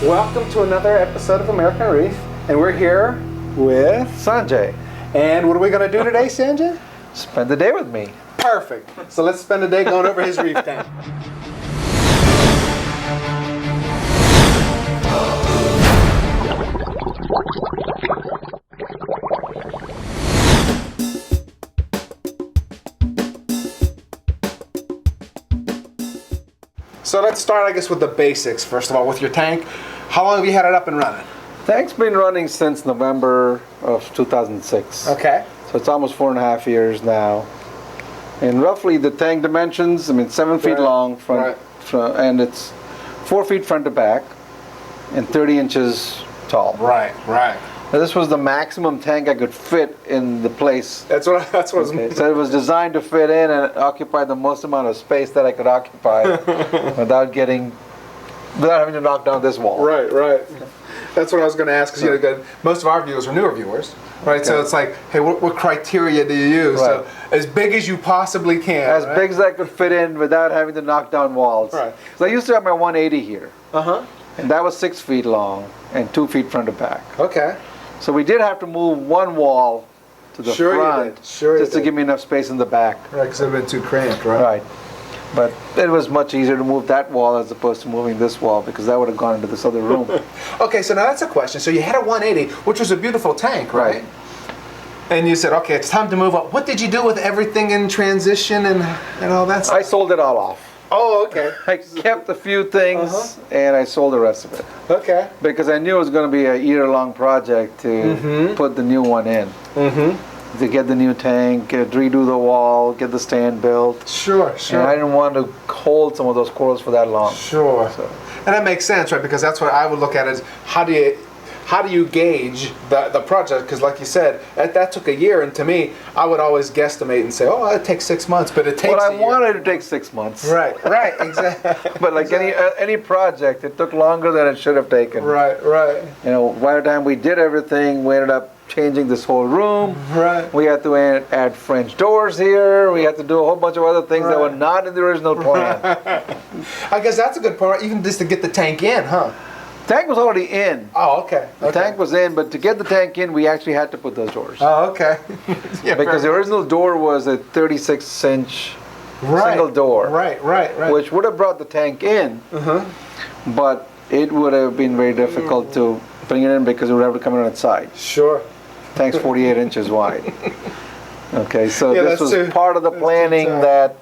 Welcome to another episode of American Reef, and we're here with SanJay. And what are we going to do today, SanJay? Spend the day with me. Perfect. So let's spend the day going over his reef tank. So let's start, I guess, with the basics. First of all, with your tank, how long have you had it up and running? Tank's been running since November of 2006. Okay. So it's almost 4.5 years now. And roughly the tank dimensions, 7 feet long, and it's 4 feet front to back, and 30 inches tall. Right. Now, this was the maximum tank I could fit in the place. That's what Okay. So it was designed to fit in and occupy the most amount of space that I could occupy without having to knock down this wall. Right. That's what I was going to ask, because most of our viewers are newer viewers, right? Okay. So it's like, hey, what criteria do you use? Right. So as big as you possibly can. As big as I could fit in without having to knock down walls. Right. So I used to have my 180 here. Uh-huh. And that was 6 feet long and 2 feet front to back. Okay. So we did have to move one wall to the front just to give me enough space in the back. Right, because it would have been too cramped, right? Right. But it was much easier to move that wall as opposed to moving this wall, because that would have gone into this other room. Okay, so now that's a question. So you had a 180, which was a beautiful tank, right? And you said, okay, it's time to move up. What did you do with everything in transition and all that stuff? I sold it all off. Oh, okay. I kept a few things and I sold the rest of it. Okay. Because I knew it was going to be a year-long project to put the new one in. To get the new tank, redo the wall, get the stand built. Sure. And I didn't want to hold some of those corals for that long. Sure. And that makes sense, right? Because that's what I would look at is how do you gauge the project? Because like you said, that took a year, and to me, I would always guesstimate and say, oh, it takes 6 months, but it takes I wanted to take 6 months. Right, exactly. But like any project, it took longer than it should have taken. Right. By the time we did everything, we ended up changing this whole room. Right. We had to add French doors here. We had to do a whole bunch of other things that were not in the original plan. I guess that's a good point, even just to get the tank in, huh? Tank was already in. Oh, okay. The tank was in, but to get the tank in, we actually had to put those doors. Oh, okay. Because the original door was a 36-inch single door. Right. Which would have brought the tank in, but it would have been very difficult to bring it in because it would have to come in on its side. Sure. Tank's 48 inches wide. Okay, so this was part of the planning that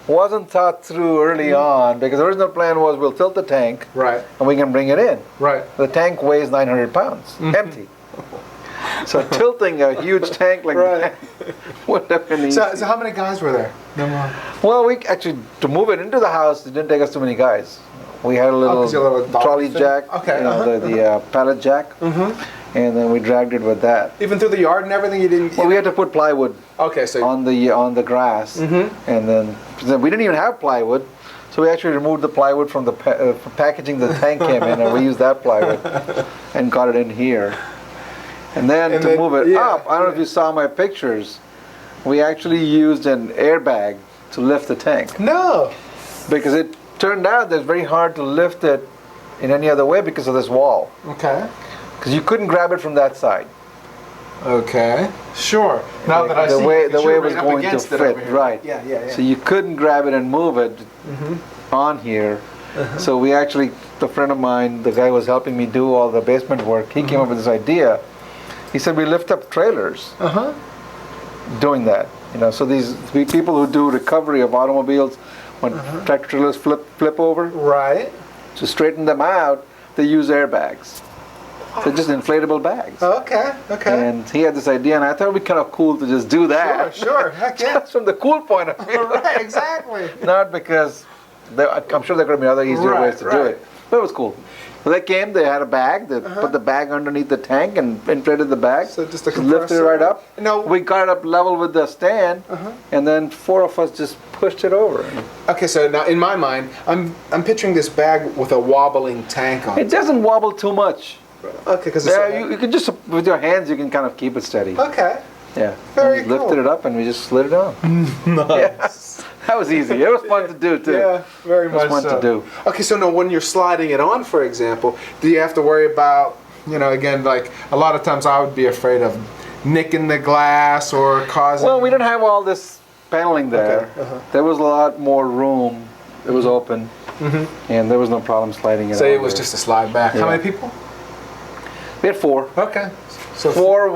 wasn't thought through early on, because the original plan was we'll tilt the tank and we can bring it in. Right. The tank weighs 900 pounds, empty. So tilting a huge tank like that would have been easy. So how many guys were there? Well, we actually, to move it into the house, it didn't take us too many guys. We had a little trolley jack, the pallet jack, and then we dragged it with that. Even through the yard and everything, you didn't? Well, we had to put plywood on the grass, and then we didn't even have plywood, so we actually removed the plywood from the packaging the tank came in, and we used that plywood and got it in here. And then to move it up, I don't know if you saw my pictures, we actually used an airbag to lift the tank. No! Because it turned out that it's very hard to lift it in any other way because of this wall. Okay. Because you couldn't grab it from that side. Okay. Sure. Now that I see the way it was going to fit, right? Yeah. So you couldn't grab it and move it on here. So we actually, a friend of mine, the guy who was helping me do all the basement work, he came up with this idea. He said we lift up trailers doing that. So these people who do recovery of automobiles, when tractor trailers flip over, to straighten them out, they use airbags. They're just inflatable bags. Okay. And he had this idea, and I thought it would be kind of cool to just do that. Sure. Heck yeah. Just from the cool point of view. Right, exactly. Not because, I'm sure there could have been other easier ways to do it. But it was cool. So they came, they had a bag, they put the bag underneath the tank and inflated the bag. So just lifted it right up. No. We got it up level with the stand, and then 4 of us just pushed it over. Okay, so now in my mind, I'm picturing this bag with a wobbling tank on it. It doesn't wobble too much. Okay, because you can just, with your hands, you can kind of keep it steady. Okay. Yeah. Very We lifted cool. it up and we just slid it on. Nice. That was easy. It was fun to do too. Yeah, very It was much fun so. to do. Okay, so now when you're sliding it on, for example, do you have to worry about, again, like a lot of times I would be afraid of nicking the glass or causing... Well, we didn't have all this paneling there. Okay, There was a lot more room. It was open, and there was no problem sliding it. So on it was there. just a slide back. How Yeah. many people? We had 4. Okay. So Four.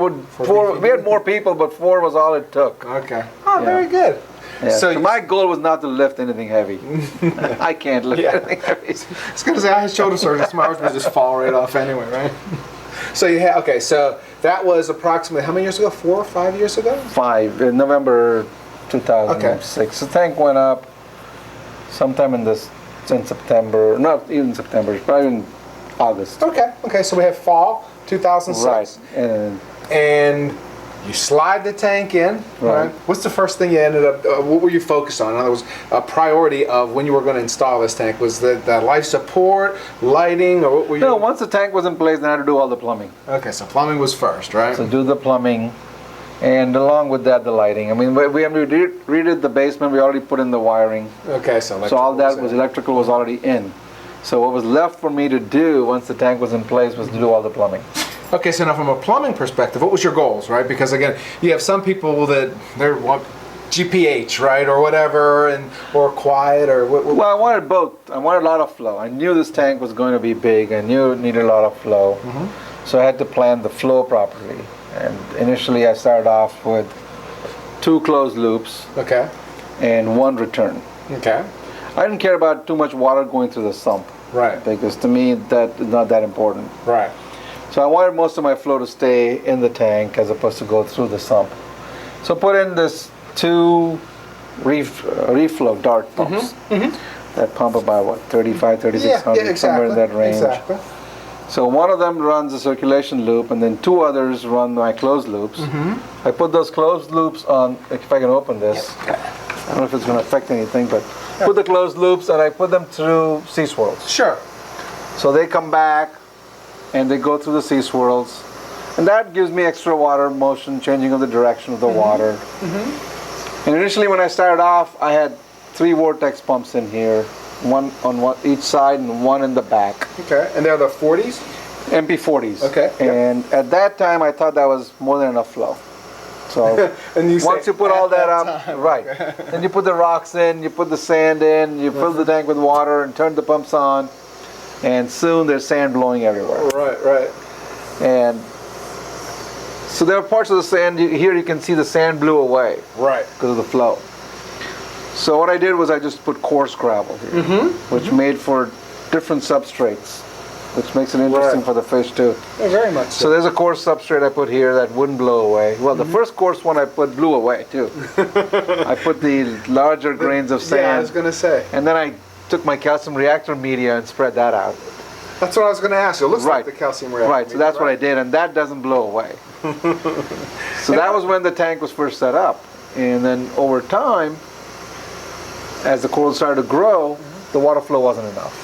We had more people, but 4 was all it took. Okay. Oh, Yeah. very good. Yeah. So So my goal was not to lift anything heavy. I can't lift Yeah. anything heavy. I was gonna say I had shoulder surgery, so my arms would just fall right off anyway, right? So you had so that was approximately how many years ago? 4 or 5 years ago? 5 in November 2006. The tank went up sometime in September. Not even September. It's probably in August. Okay. So we have fall 2006. Right. And you slide the tank in, right? What's the first thing you ended up, what were you focused on? In other words, a priority of when you were going to install this tank, was the life support, lighting, or what were you? No, once the tank was in place, then I had to do all the plumbing. Okay, so plumbing was first, right? So do the plumbing, and along with that, the lighting. I mean, we redid the basement. We already put in the wiring. Okay, so So all that was electrical was already in. So what was left for me to do once the tank was in place was to do all the plumbing. Okay, so now from a plumbing perspective, what was your goals, right? Because again, you have some people that they're what, GPH, right, or whatever, or quiet, or what? Well, I wanted both. I wanted a lot of flow. I knew this tank was going to be big. I knew it needed a lot of flow. So I had to plan the flow properly. And initially I started off with 2 closed loops Okay. and 1 return. Okay. I didn't care about too much water going through the sump. Right. Because to me, that is not that important. Right. So I wanted most of my flow to stay in the tank as opposed to go through the sump. So put in this 2 reef flow dart pumps that pump about what, 35, 3600, somewhere in that range. Exactly. So one of them runs a circulation loop, and then 2 others run my closed loops. I put those closed loops on, if I can open this. I don't know if it's going to affect anything, but put the closed loops and I put them through sea swirls. Sure. So they come back and they go through the sea swirls, and that gives me extra water motion, changing of the direction of the water. And initially when I started off, I had 3 vortex pumps in here, 1 on each side and 1 in the back. Okay, and they're the 40s? MP40s. Okay, yep. And at that time I thought that was more than enough flow. So And you once say, you put all "At that that up, time." right, then you put the rocks in, you put the sand in, you fill the tank with water and turn the pumps on, and soon there's sand blowing everywhere. Right. And so there are parts of the sand, here you can see the sand blew away Right. because of the flow. So what I did was I just put coarse gravel here, which made for different substrates, which makes it interesting Right. for the fish too. Yeah, very much So there's a coarse substrate I put here that wouldn't blow away. Well, the first coarse one I put blew away too. I put the larger grains of sand. Yeah, I was going to say. And then I took my calcium reactor media and spread that out. That's what I was going to ask you. It looks like Right. the calcium reactor. Right, so that's what I did, and that doesn't blow away. So that was when the tank was first set up. And then over time, as the corals started to grow, the water flow wasn't enough.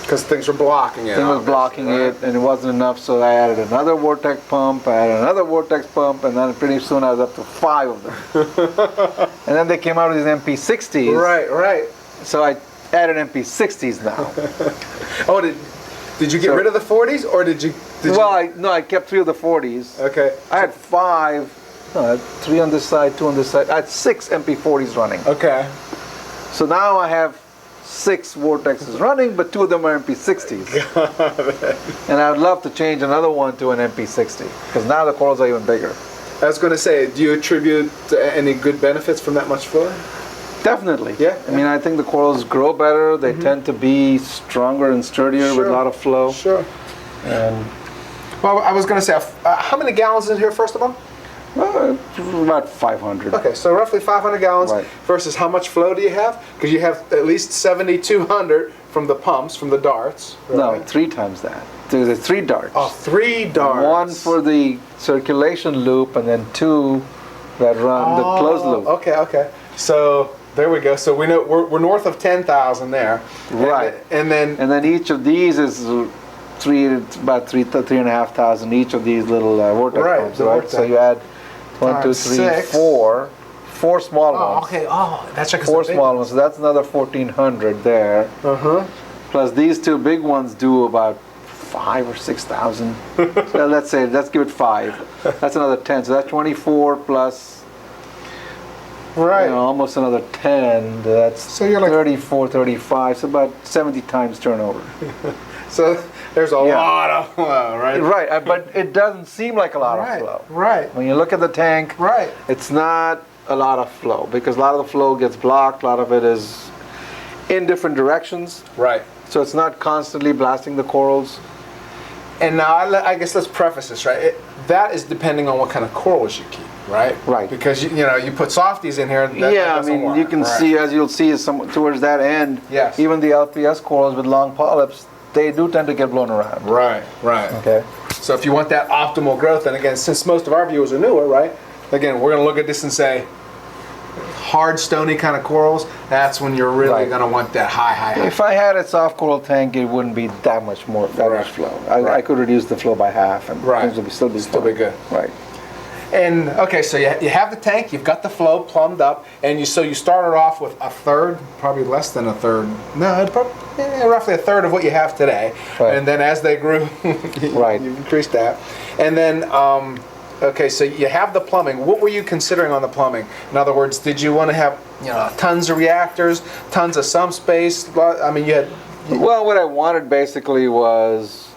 Because things were blocking it. It was blocking it, and it wasn't enough, so I added another vortex pump, I added another vortex pump, and then pretty soon I was up to 5 of them. And then they came out with these MP60s. Right. So I added MP60s now. Oh, did you get rid of the 40s, or did you? I kept 3 of the 40s. Okay. I had 5, no, I had 3 on this side, 2 on this side. I had 6 MP40s running. Okay. So now I have 6 vortexes running, but 2 of them are MP60s. And I would love to change another one to an MP60, because now the corals are even bigger. I was going to say, do you attribute any good benefits from that much flow? Definitely. Yeah. I mean, I think the corals grow better. They tend to be stronger and sturdier with a lot of flow. Sure. And Well, I was going to say, how many gallons is here, first of all? about 500. Okay, so roughly 500 gallons Right. versus how much flow do you have? Because you have at least 7,200 from the pumps, from the darts. No, right? 3 times that. There's 3 darts. Oh, 3 darts. 1 for the circulation loop, and then 2 that run the closed loop. Okay. So there we go. So we know we're north of 10,000 there. Right. And then each of these is about 3,500 each of these little vortex Right, pumps, the right? vortex. So you add 1, 2, times 3, 6. 4. 4 small Oh, ones. okay. Oh, that's right. 'Cause 4 the big small ones. So that's another 1,400 there. Plus these 2 big ones do about 5 or 6,000. So let's give it 5. That's another 10. So that's 24 plus. Right. You know, almost another 10. That's So you're like 34, 35. So about 70 times turnover. So there's a Yeah. lot of flow, right? Right, but it doesn't seem like a lot Right. of flow. Right. When you look at the tank, Right. it's not a lot of flow because a lot of the flow gets blocked. A lot of it is in different directions. Right. So it's not constantly blasting the corals. And now I guess let's preface this, right? That is depending on what kind of corals you keep, right? Right. Because you know you put softies in here. That Yeah, I doesn't mean, work. you can Right. see, as you'll see, towards that end, Yes. even the LPS corals with long polyps, they do tend to get blown around. Right. Right. Okay. So if you want that optimal growth, and again, since most of our viewers are newer, right? Again, we're going to look at this and say, hard, stony kind of corals. That's when you're really Right. going to want that high. If I had a soft coral tank, it wouldn't be that much Right. flow. I Right. could reduce the flow by half, and Right. things would still be fine. good. Right. And okay, so you have the tank, you've got the flow plumbed up, and you started off with a third, probably less than a third. No, roughly a third of what you have today. Right. And then as they grew, Right. you increased that. And then, okay, so you have the plumbing. What were you considering on the plumbing? In other words, did you want to have tons of reactors, tons of sump space? I mean, you had. Well, what I wanted basically was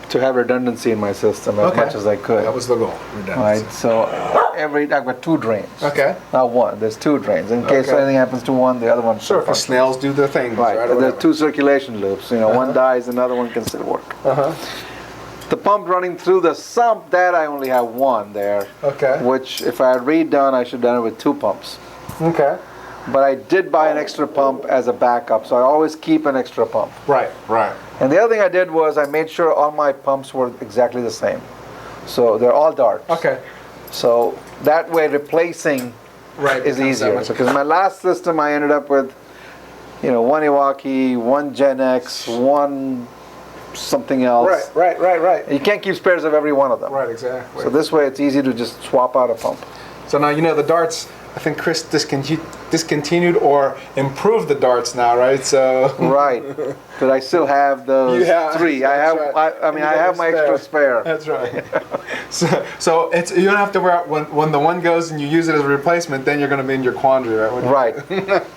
to have redundancy in my system as much as I could. That was the goal. Redundancy. Right. So I've got 2 drains. Okay. Not one. There's 2 drains. In case Okay. anything happens to one, the other one. Sure, because snails do their thing. Right. Right. And there's 2 circulation loops. One dies, another one can still work. The pump running through the sump, that I only have 1 there. Okay. Which, if I had redone, I should have done it with 2 pumps. Okay. But I did buy an extra pump as a backup, so I always keep an extra pump. Right. Right. And the other thing I did was I made sure all my pumps were exactly the same. So they're all darts. Okay. So that way replacing Right. is becomes that easier. much- Because my last system I ended up with, 1 Iwaki, 1 Gen X, 1 something else. Right. You can't keep spares of every one of them. Right, exactly. So this way it's easy to just swap out a pump. So now the darts. I think Chris discontinued or improved the darts now, right? So Right. But I still have those You have- 3. I that's have. right. I mean, You I got have your my extra spare. That's right. So it's you don't have to worry out when the one goes and you use it as a replacement. Then you're going to be in your quandary, right? Right.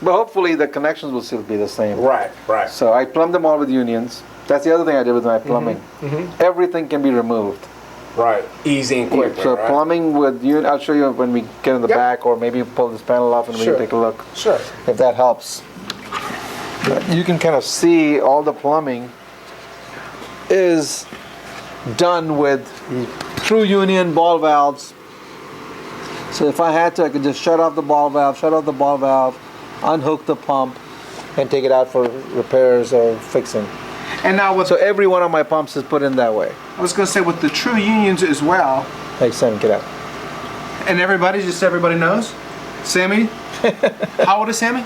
But hopefully the connections will still be the same. Right. So I plumbed them all with unions. That's the other thing I did with my plumbing. Everything can be removed. Right. Easy and quick. So right? plumbing with I'll show you when we get in the Yep. back, or maybe pull this panel off and we Sure. can take a look. Sure. If that helps. You can kind of see all the plumbing is done with through union ball valves. So if I had to, I could just shut off the ball valve, unhook the pump, and take it out for repairs or fixing. And now So every one of my pumps is put in that way. I was going to say with the true unions as well. Hey, Sam, get out. And everybody knows. Sammy. How old is Sammy?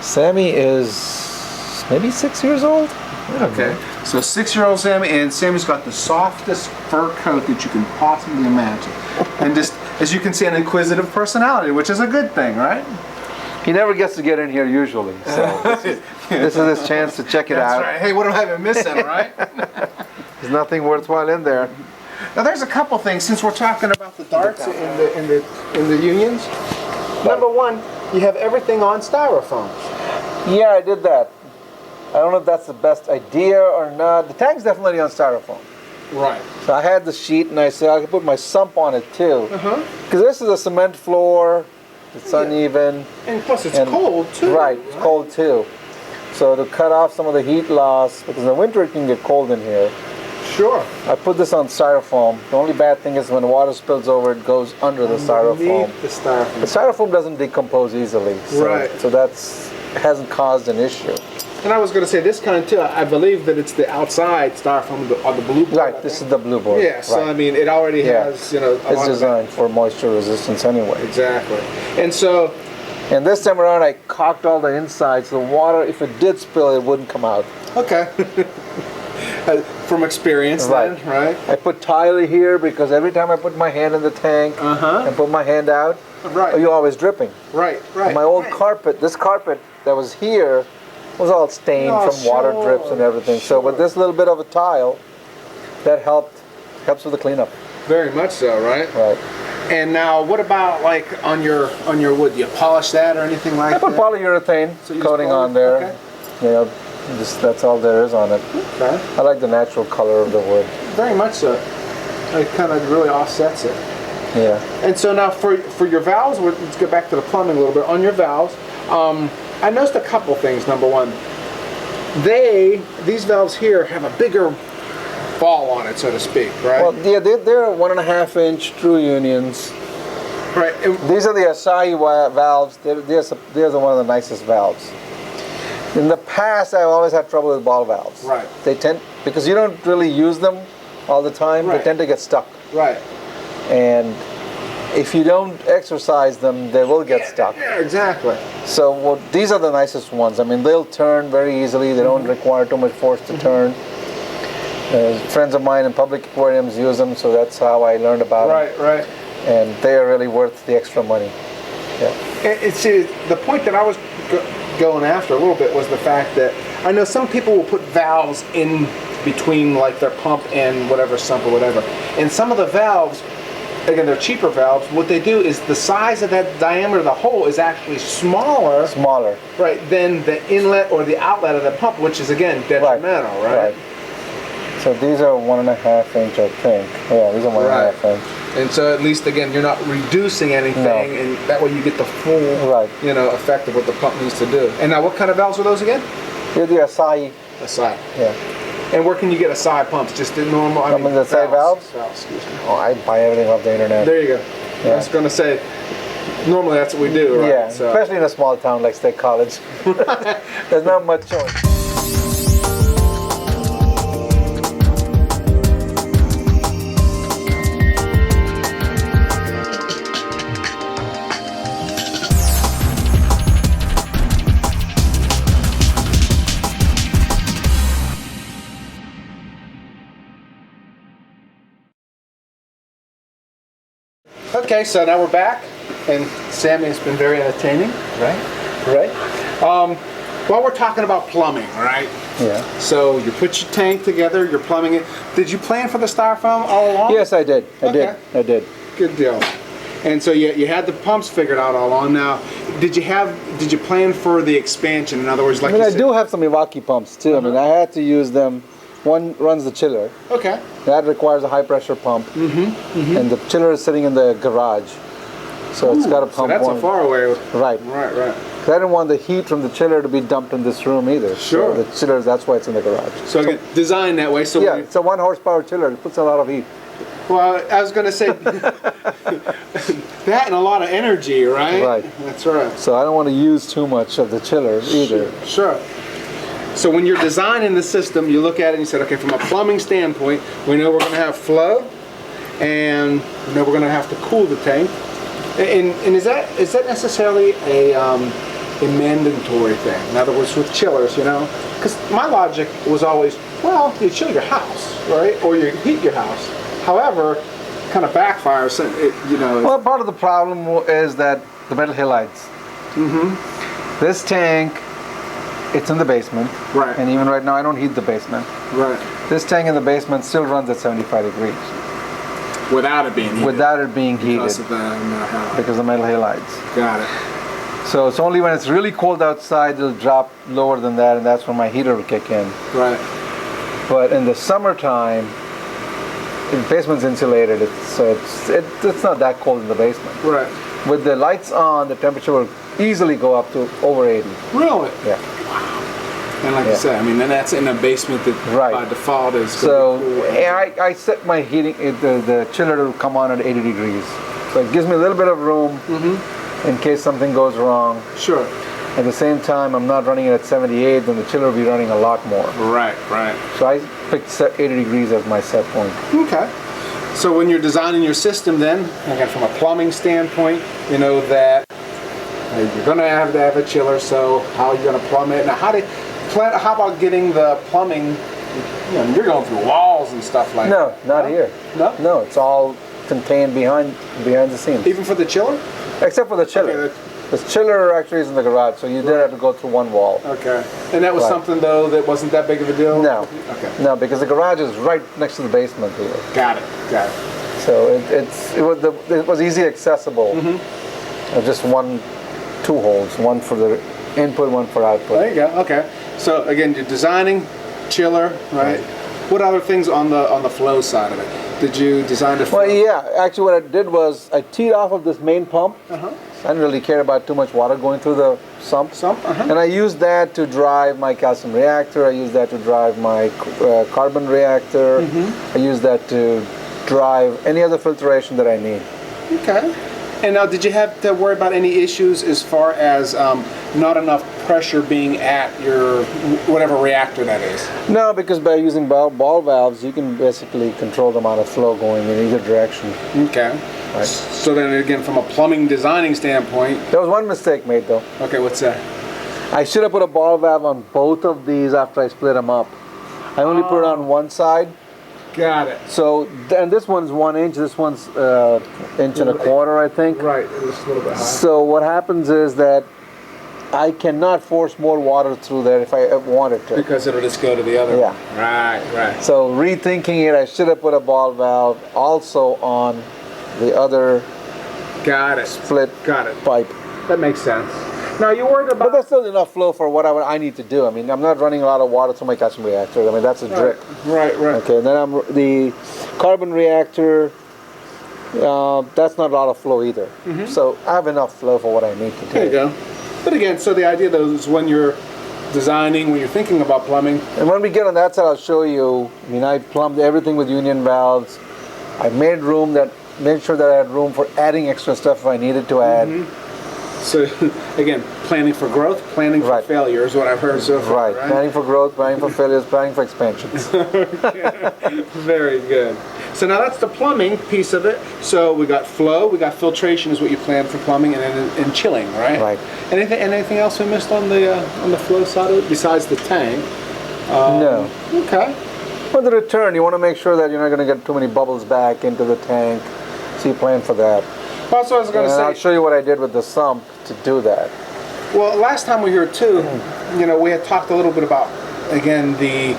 Sammy is maybe 6 years old. Okay. So 6-year-old Sammy, and Sammy's got the softest fur coat that you can possibly imagine. And just, as you can see, an inquisitive personality, which is a good thing, right? He never gets to get in here usually, so this is his chance to check it That's out. right. Hey, what am I missing, right? There's nothing worthwhile in there. Now, there's a couple things, since we're talking about the darts in the unions. Number one, you have everything on styrofoam. Yeah, I did that. I don't know if that's the best idea or not. The tank's definitely on styrofoam. Right. So I had the sheet, and I said I could put my sump on it too. Because this is a cement floor. It's uneven. And plus, it's cold too. Right, it's cold too. So to cut off some of the heat loss, because in the winter it can get cold in here. Sure. I put this on styrofoam. The only bad thing is when the water spills over, it goes under the styrofoam. Underneath the styrofoam. The styrofoam doesn't decompose easily, so, Right. so that's hasn't caused an issue. And I was going to say this kind too. I believe that it's the outside styrofoam on the blue board. Right, this is the blue board. Yeah. So right. I mean, it already Yeah. has a It's lot of designed for moisture resistance anyway. Exactly. And so. And this time around, I caulked all the insides. The water, if it did spill, it wouldn't come out. Okay. From experience, Right. then, right? I put tile here because every time I put my hand in the tank and put my hand out, Right. you're always dripping. Right, right. My old right. carpet, this carpet that was here, was all stained Oh, from water sure, drips and everything. So with sure. this little bit of a tile, that helps with the cleanup. Very much so, right? Right. And now, what about like on your wood? Do you polish that or anything like I put that? polyurethane So you just coating poly- on there. okay. You know, that's all there is on it. Okay. I like the natural color of the wood. Very much so. It kind of really offsets it. Yeah. And so now for your valves, let's go back to the plumbing a little bit. On your valves, I noticed a couple things. Number one, these valves here have a bigger ball on it, so to speak, right? Well, yeah, they're 1.5 inch true unions. Right. These are the Asahi valves. They're one of the nicest valves. In the past, I've always had trouble with ball valves. Right. They tend, because you don't really use them all the time, Right. they tend to get stuck. Right. And if you don't exercise them, they will get stuck. Yeah, exactly. So these are the nicest ones. I mean, they'll turn very easily. They don't require too much force to turn. Friends of mine in public aquariums use them, so that's how I learned about them. Right, right. And they are really worth the extra money. Yeah. And see, the point that I was going after a little bit was the fact that I know some people will put valves in between like their pump and whatever sump or whatever. And some of the valves, again, they're cheaper valves. What they do is the size of that diameter of the hole is actually smaller, right, than the inlet or the outlet of the pump, which is again detrimental, right? So these are 1.5 inch, I think. Yeah, these are 1.5 inch. And so at least again, you're not reducing anything, and that way you get the full, you know, effect of what the pump needs to do. And now, what kind of valves are those again? They're the Asahi. Asahi. Yeah. And where can you get Asahi pumps? Just the normal. I mean, the Asahi valves? Excuse me. Oh, I buy everything off the internet. There you go. Yeah. I was going to say, normally that's what we do, right? Yeah, So. especially in a small town like State College. There's not much choice. Okay, so now we're back, and Sammy has been very entertaining. Right. While we're talking about plumbing, right? Yeah. So you put your tank together, you're plumbing it. Did you plan for the styrofoam all along? Yes, I did. I did. Good deal. And so you had the pumps figured out all along. Now, did you plan for the expansion? In other words, like I do have some Iwaki pumps too. I mean, I had to use them. One runs the chiller. Okay. That requires a high pressure pump. And the chiller is sitting in the garage. So it's got a pump. So that's a far away. Right. Right. 'Cause I didn't want the heat from the chiller to be dumped in this room either. Sure. So the chiller, that's why it's in the garage. So again, designed that way. So yeah, it's a 1 horsepower chiller. It puts a lot of heat. Well, I was going to say that and a lot of energy, right? Right. That's right. So I don't want to use too much of the chiller either. Sure. So when you're designing the system, you look at it and you said, okay, from a plumbing standpoint, we know we're going to have flow, and we know we're going to have to cool the tank. And is that necessarily a mandatory thing? In other words, with chillers, you know, because my logic was always, well, you chill your house, right, or you heat your house. However, kind of backfires, you know. Well, part of the problem is that the metal halides. This tank, it's in the basement. Right. And even right now, I don't heat the basement. Right. This tank in the basement still runs at 75 degrees. Without it being heated. Without it being Because heated. of the metal halide. Because of metal halides. Got it. So it's only when it's really cold outside, it'll drop lower than that, and that's when my heater will kick in. Right. But in the summertime, the basement's insulated, so it's not that cold in the basement. Right. With the lights on, the temperature will easily go up to over 80. Really? Yeah. And like you said, I mean, then that's in a basement that by default is. So cool. I set my heating, the chiller to come on at 80 degrees. So it gives me a little bit of room in case something goes wrong. Sure. At the same time, I'm not running it at 78, then the chiller will be running a lot more. Right. So I picked 80 degrees as my set point. Okay. So when you're designing your system then, again, from a plumbing standpoint, you know that you're going to have a chiller, so how are you going to plumb it? Now, how about getting the plumbing you're going through walls and stuff like No, that. not here. No? No, it's all contained behind the scenes. Even for the chiller? Except for the chiller. Okay, the chiller actually is in the garage, so you did have to go through one wall. Okay. And that was Right. something, though, that wasn't that big of a deal? No. Okay. No, because the garage is right next to the basement here. Got it. Got it. So it was easy accessible. Just two holes, one for the input, one for output. There you go. Okay. So again, you're designing chiller, right? What other things on the flow side of it? Did you design the flow? Well, yeah. Actually, what I did was I teed off of this main pump. I didn't really care about too much water going through the sump. And I used that to drive my calcium reactor. I used that to drive my carbon reactor. I used that to drive any other filtration that I need. Okay. And now, did you have to worry about any issues as far as not enough pressure being at your whatever reactor that is? No, because by using ball valves, you can basically control the amount of flow going in either direction. Okay. Right. So then again, from a plumbing designing standpoint. There was one mistake made though. Okay, what's that? I should have put a ball valve on both of these after I split them up. I only put it on one side. Got it. So, and this one's 1 inch, this one's inch and a quarter, I think. Right, it was a little bit high. So what happens is that I cannot force more water through there if I wanted to. Because it'll just go to the other one. Right, right. So rethinking it, I should have put a ball valve also on the other split pipe. That makes sense. Now you worried about... But that's still enough flow for what I need to do. I mean, I'm not running a lot of water through my calcium reactor. I mean, that's a drip. Right. Okay, and then the carbon reactor, that's not a lot of flow either. So I have enough flow for what I need to do. There you go. But again, so the idea though is when you're designing, when you're thinking about plumbing... And when we get on that side, I'll show you. I mean, I plumbed everything with union valves. I made sure that I had room for adding extra stuff if I needed to add. So again, planning for growth, planning for failure is what I've heard so far. Right. Planning for growth, planning for failures, planning for expansions. Very good. So now that's the plumbing piece of it. So we got flow, we got filtration is what you planned for plumbing, and then chilling, right? Right. Anything else we missed on the flow side of it besides the tank? No. Okay. For the return, you want to make sure that you're not going to get too many bubbles back into the tank. So you plan for that. Also, I was going to say, I'll show you what I did with the sump to do that. Well, last time we were here too, we had talked a little bit about, again, the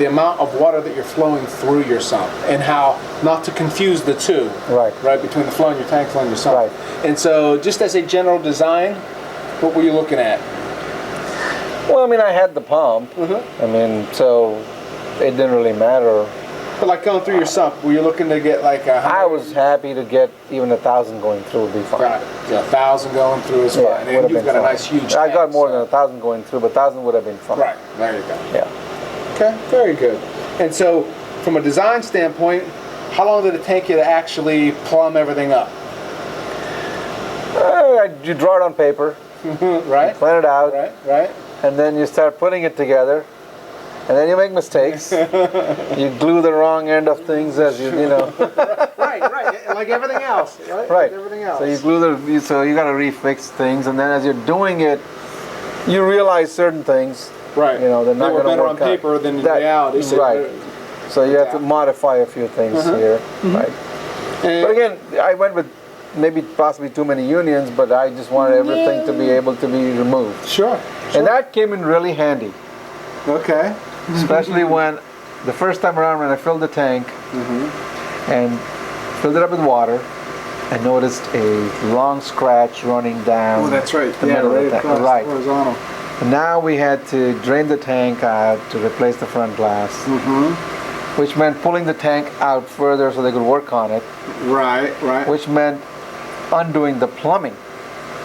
amount of water that you're flowing through your sump and how not to confuse the two. Right, between the flow in your tank, flow in your sump. Right. And so, just as a general design, what were you looking at? Well, I mean, I had the pump. I mean, so it didn't really matter. But like going through your sump, were you looking to get like 100? I was happy to get even 1,000 going through would be fine. Got it. Yeah, 1,000 going through is fine. And you've got a nice huge I got tank, more than 1,000 going through, but 1,000 would have been fine. Right, there you go. Yeah. Okay, very good. And so, from a design standpoint, how long did it take you to actually plumb everything up? You draw it on paper. Right. You plan it out. Right. And then you start putting it together. And then you make mistakes. You glue the wrong end of things as you know. Right. Like everything else, right? Right. Like everything else. So you glue so you got to refix things, and then as you're doing it, you realize certain things. Right. They're not going to work better on paper than in reality. So right. So you have to modify a few things here. Right. But again, I went with possibly too many unions, but I just wanted everything to be able to be removed. Sure. And that came in really handy. Okay. Especially when the first time around when I filled the tank and filled it up with water, I noticed a long scratch running down. Oh, that's right. The middle of the tank. Right. Horizontal. And now we had to drain the tank out to replace the front glass, which meant pulling the tank out further so they could work on it. Right. Which meant undoing the plumbing.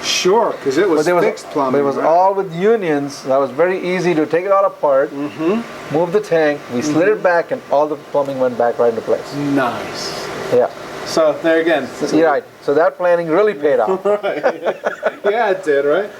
Sure, because it was fixed plumbing. But it was all with unions. That was very easy to take it all apart, move the tank, we slid it back, and all the plumbing went back right into place. Nice. Yeah. So there again. You're right. So that planning really paid off. Right. Yeah, it did, right?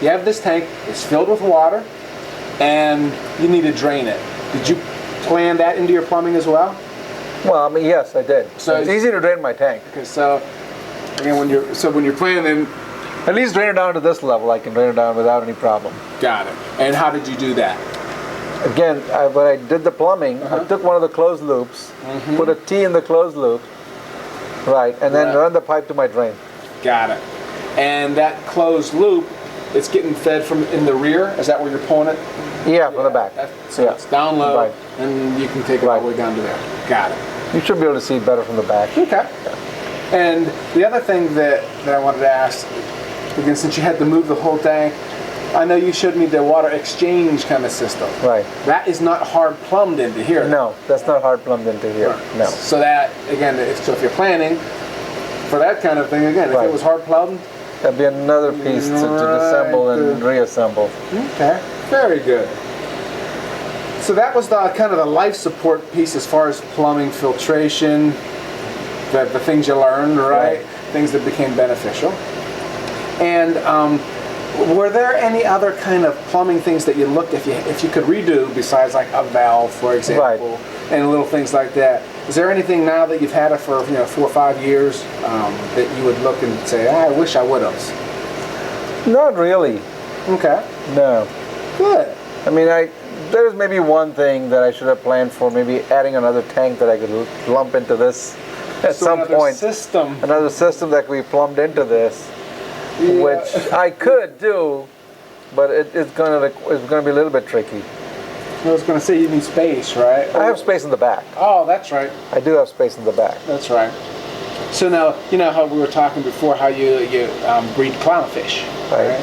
You have this tank, it's filled with water, and you need to drain it. Did you plan that into your plumbing as well? Well, I mean, yes, I did. So It's easy to drain my tank. Okay, so again, when you're planning, At least drain it down to this level. I can drain it down without any problem. got it. And how did you do that? Again, when I did the plumbing, I took one of the closed loops, put a T in the closed loop, right, and then run the pipe to my drain. Got it. And that closed loop, it's getting fed from in the rear. Is that where you're pulling it? Yeah, from the back. So it's down low, Right. and you can take it all the way down to there. Got it. You should be able to see better from the back. Okay. And the other thing that I wanted to ask, again, since you had to move the whole tank, I know you showed me the water exchange kind of system. Right. That is not hard plumbed into here. No, that's not hard plumbed into here. Right. No. So that, again, if you're planning for that kind of thing, again, if it was hard plumbed, that'd be another piece to disassemble and reassemble. Okay, very good. So that was the kind of the life support piece as far as plumbing, filtration, the things you learned, right? Things that became beneficial. And were there any other kind of plumbing things that you looked, if you could redo besides like a valve, for example, and little things like that? Is there anything now that you've had it for 4 or 5 years that you would look and say, I wish I would have? Not really. Okay. No. Good. I mean, there's maybe one thing that I should have planned for, maybe adding another tank that I could lump into this at some point. Another system that we plumbed into this, which I could do, but it's gonna be a little bit tricky. I was going to say you need space, right? I have space in the back. Oh, that's right. I do have space in the back. That's right. So now, you know how we were talking before how you breed clownfish, right?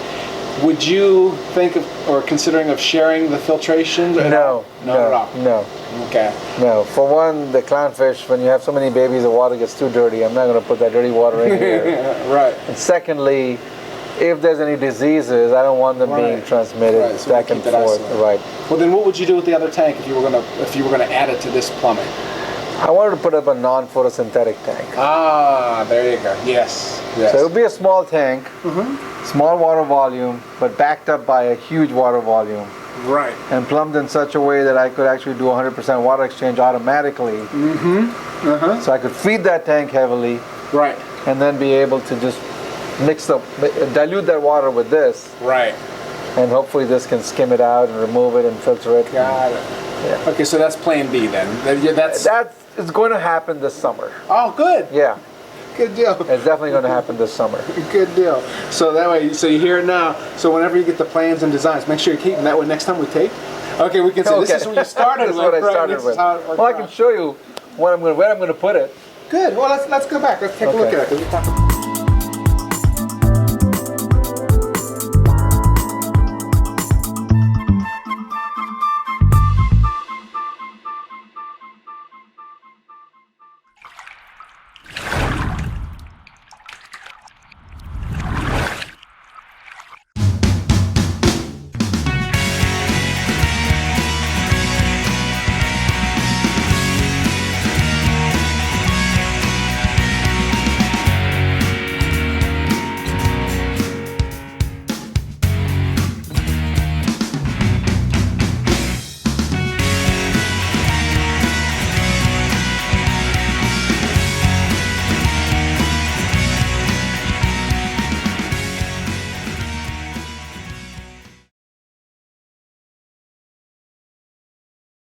Would you think of or considering of sharing the filtration? No, not at all. No. Okay. No. For one, the clownfish, when you have so many babies, the water gets too dirty. I'm not going to put that dirty water in here. Right. And secondly, if there's any diseases, I don't want them being transmitted so back and forth. Right. Well, then what would you do with the other tank if you were gonna add it to this plumbing? I wanted to put up a non-photosynthetic tank. Ah, there you go. Yes. So it would be a small tank, small water volume, but backed up by a huge water volume. Right. And plumbed in such a way that I could actually do 100% water exchange automatically. So I could feed that tank heavily. Right. And then be able to just dilute that water with this. Right. And hopefully this can skim it out and remove it and filter it. Got it. Yeah. Okay, so that's plan B then. It's going to happen this summer. Oh, good. Yeah. Good deal. It's definitely going to happen this summer. Good deal. So that way, so you hear it now. So whenever you get the plans and designs, make sure you keep them. That way next time we tape. Okay, we can say this is what you started with. This is what I started with. Well, I can show you where I'm going to put it. Good. Well, let's go back. Let's take a look at it.